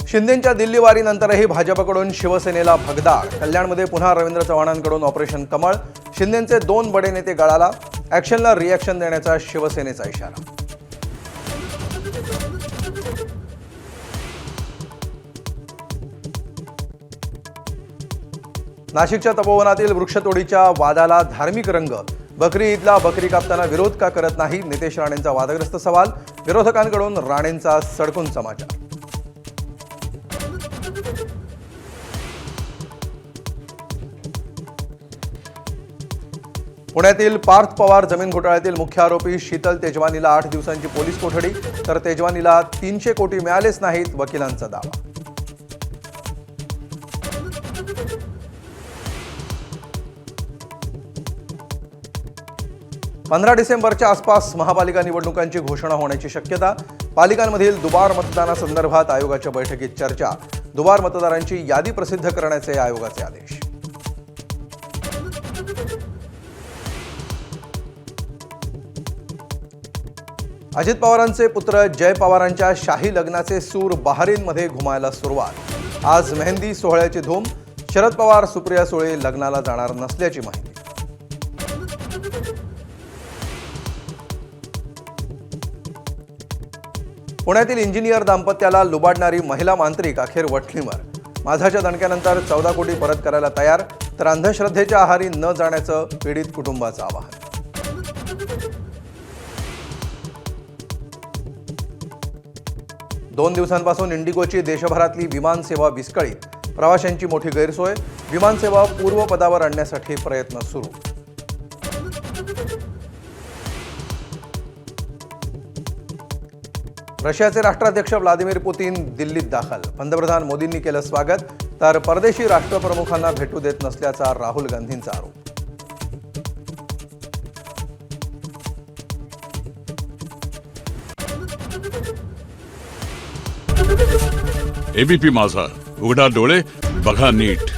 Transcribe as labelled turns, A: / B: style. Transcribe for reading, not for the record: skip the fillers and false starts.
A: शिंदेंच्या दिल्ली वारीनंतरही भाजपकडून शिवसेनेला भगदाड. कल्याणमध्ये पुन्हा रवींद्र चव्हाणांकडून ऑपरेशन कमळ. शिंदेंचे 2 बडे नेते गळाला. ॲक्शनला रिॲक्शन देण्याचा शिवसेनेचा इशारा. नाशिकच्या तपोवनातील वृक्षतोडीच्या वादाला धार्मिक रंग. बकरी ईदला बकरी कापताना विरोध का करत नाही? नितेश राणेंचा वादग्रस्त सवाल. विरोधकांकडून राणेंचा सडकून समाचार. पुण्यातील पार्थ पवार जमीन घोटाळ्यातील मुख्य आरोपी शीतल तेजवानीला 8 दिवसांची पोलीस कोठडी. तर तेजवानीला 300 कोटी मिळालेच नाहीत, वकिलांचा दावा. पंधरा डिसेंबरच्या आसपास महापालिका निवडणुकांची घोषणा होण्याची शक्यता. पालिकांमधील दुबार मतदानासंदर्भात आयोगाच्या बैठकीत चर्चा. दुबार मतदारांची यादी प्रसिद्ध करण्याचे आयोगाचे आदेश. अजित पवारांचे पुत्र जय पवारांच्या शाही लग्नाचे सूर बहारीनमध्ये घुमायला सुरुवात. आज मेहंदी सोहळ्याची धूम. शरद पवार सुप्रिया सुळे लग्नाला जाणार नसल्याची माहिती. पुण्यातील इंजिनियर दाम्पत्याला लुबाडणारी महिला मांत्रिक अखेर वठणीवर. माझाच्या दणक्यानंतर 14 कोटी परत करायला तयार. तर अंधश्रद्धेच्या आहारी न जाण्याचं पीडित कुटुंबाचं आवाहन. 2 दिवसांपासून इंडिगोची देशभरातली विमानसेवा विस्कळीत. प्रवाशांची मोठी गैरसोय. विमानसेवा पूर्वपदावर आणण्यासाठी प्रयत्न सुरू. रशियाचे राष्ट्राध्यक्ष व्लादिमीर पुतीन दिल्लीत दाखल. पंतप्रधान मोदींनी केलं स्वागत. तर परदेशी राष्ट्रप्रमुखांना भेटू देत नसल्याचा राहुल गांधींचा आरोप.
B: एबीपी माझा, उघडा डोळे बघा नीट.